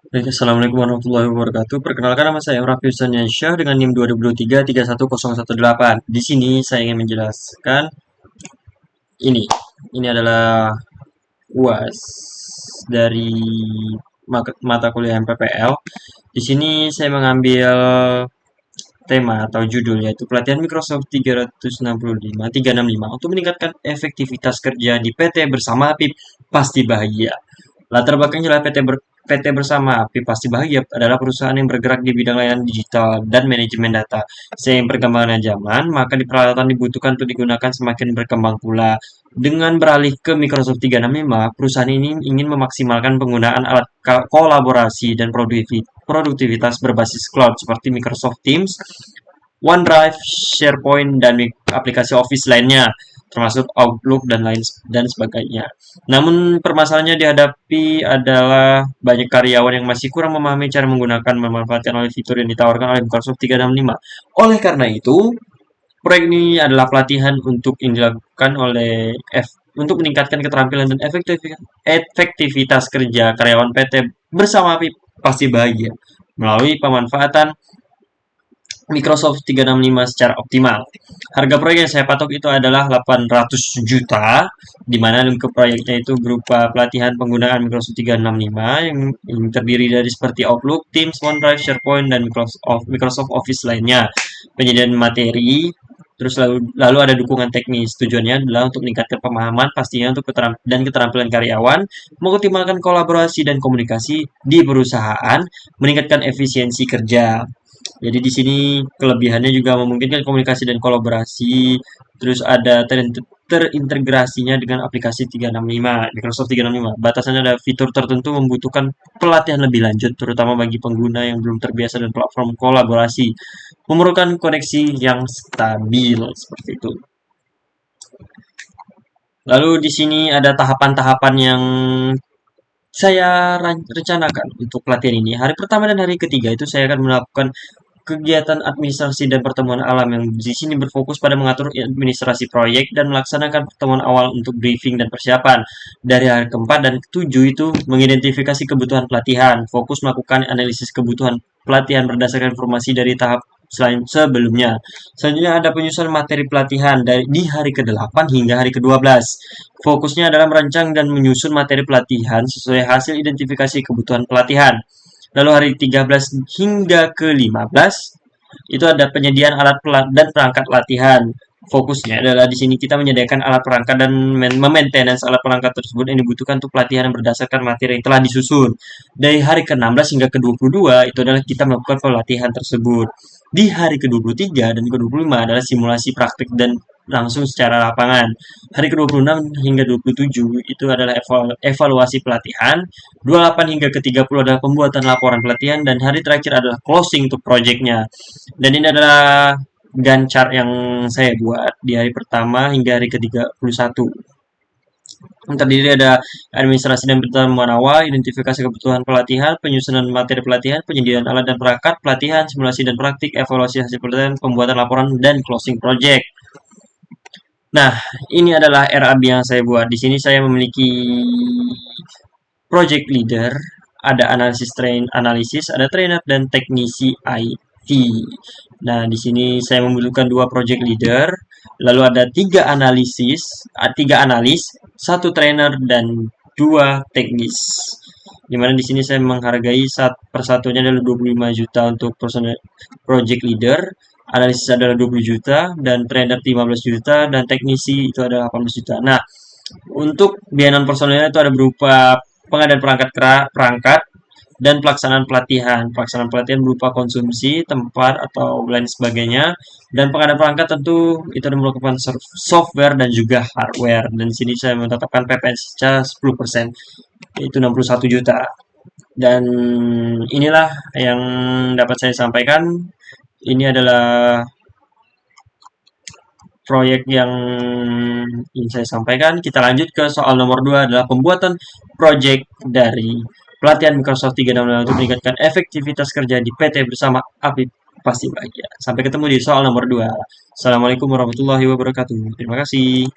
Baik, assalamualaikum warahmatullahi wabarakatuh. Perkenalkan nama saya Raffi Syah dengan NIM 2023 31018. Di sini saya ingin menjelaskan ini. Ini adalah UAS dari mata kuliah MPPL. Di sini saya mengambil tema atau judul yaitu pelatihan Microsoft 365 untuk meningkatkan efektivitas kerja di PT bersama PIP pasti bahagia. Latar belakangnya adalah PT Bersama API Pasti Bahagia adalah perusahaan yang bergerak di bidang layanan digital dan manajemen data. Seiring perkembangan zaman, maka di peralatan dibutuhkan untuk digunakan semakin berkembang pula. Dengan beralih ke Microsoft 365, perusahaan ini ingin memaksimalkan penggunaan alat kolaborasi dan produktivitas berbasis cloud seperti Microsoft Teams, OneDrive, SharePoint, dan aplikasi Office lainnya, termasuk Outlook dan lain dan sebagainya. Namun permasalahannya dihadapi adalah banyak karyawan yang masih kurang memahami cara menggunakan memanfaatkan oleh fitur yang ditawarkan oleh Microsoft 365. Oleh karena itu, proyek ini adalah pelatihan untuk yang dilakukan oleh untuk meningkatkan keterampilan dan efektivitas kerja karyawan PT bersama pasti bahagia melalui pemanfaatan Microsoft 365 secara optimal. Harga proyek yang saya patok itu adalah 800 juta, di mana lingkup proyeknya itu berupa pelatihan penggunaan Microsoft 365 yang terdiri dari seperti Outlook, Teams, OneDrive, SharePoint, dan Microsoft Office lainnya. Penyediaan materi, terus lalu ada dukungan teknis. Tujuannya adalah untuk meningkatkan pemahaman pastinya untuk dan keterampilan karyawan, mengoptimalkan kolaborasi dan komunikasi di perusahaan, meningkatkan efisiensi kerja. Jadi di sini kelebihannya juga memungkinkan komunikasi dan kolaborasi, terus ada terintegrasinya dengan aplikasi 365, Microsoft 365. Batasannya ada fitur tertentu membutuhkan pelatihan lebih lanjut, terutama bagi pengguna yang belum terbiasa dengan platform kolaborasi, memerlukan koneksi yang stabil seperti itu. Lalu di sini ada tahapan-tahapan yang saya rencanakan untuk pelatihan ini. Hari pertama dan hari ketiga itu saya akan melakukan kegiatan administrasi dan pertemuan alam yang di sini berfokus pada mengatur administrasi proyek dan melaksanakan pertemuan awal untuk briefing dan persiapan. Dari hari keempat dan ketujuh itu mengidentifikasi kebutuhan pelatihan, fokus melakukan analisis kebutuhan pelatihan berdasarkan informasi dari tahap selain sebelumnya. Selanjutnya ada penyusunan materi pelatihan di hari ke-8 hingga hari ke-12. Fokusnya adalah merancang dan menyusun materi pelatihan sesuai hasil identifikasi kebutuhan pelatihan. Lalu hari 13 hingga ke-15 itu ada penyediaan alat dan perangkat latihan. Fokusnya adalah di sini kita menyediakan alat perangkat dan maintenance alat perangkat tersebut yang dibutuhkan untuk pelatihan yang berdasarkan materi yang telah disusun. Dari hari ke-16 hingga ke-22 itu adalah kita melakukan pelatihan tersebut. Di hari ke-23 dan ke-25 adalah simulasi praktik dan langsung secara lapangan. Hari ke-26 hingga 27 itu adalah evaluasi pelatihan. 28 hingga ke-30 adalah pembuatan laporan pelatihan dan hari terakhir adalah closing untuk proyeknya. Dan ini adalah Gantt chart yang saya buat di hari pertama hingga hari ke-31. Yang terdiri ada administrasi dan pertemuan awal, identifikasi kebutuhan pelatihan, penyusunan materi pelatihan, penyediaan alat dan perangkat, pelatihan, simulasi dan praktik, evaluasi hasil pelatihan, pembuatan laporan, dan closing project. Nah, ini adalah RAB yang saya buat. Di sini saya memiliki project leader, ada analisis, ada trainer dan teknisi IT. Nah, di sini saya membutuhkan dua project leader, lalu ada tiga analis, satu trainer dan dua teknis. Dimana di sini saya menghargai persatunya adalah 25 juta untuk personal project leader, analisis adalah 20 juta, dan trainer 15 juta, dan teknisi itu adalah 18 juta. Nah, untuk biaya personilnya itu ada berupa pengadaan perangkat dan pelaksanaan pelatihan. Pelaksanaan pelatihan berupa konsumsi, tempat, atau lain sebagainya. Dan pengadaan perangkat tentu itu merupakan software dan juga hardware. Dan di sini saya menetapkan PPN-nya 10%, yaitu 61 juta. Dan inilah yang dapat saya sampaikan. Ini adalah proyek yang ingin saya sampaikan. Kita lanjut ke soal nomor 2 adalah pembuatan proyek dari pelatihan Microsoft 365 untuk meningkatkan efektivitas kerja di PT bersama API Pasti Bahagia. Sampai ketemu di soal nomor 2. Assalamualaikum warahmatullahi wabarakatuh. Terima kasih.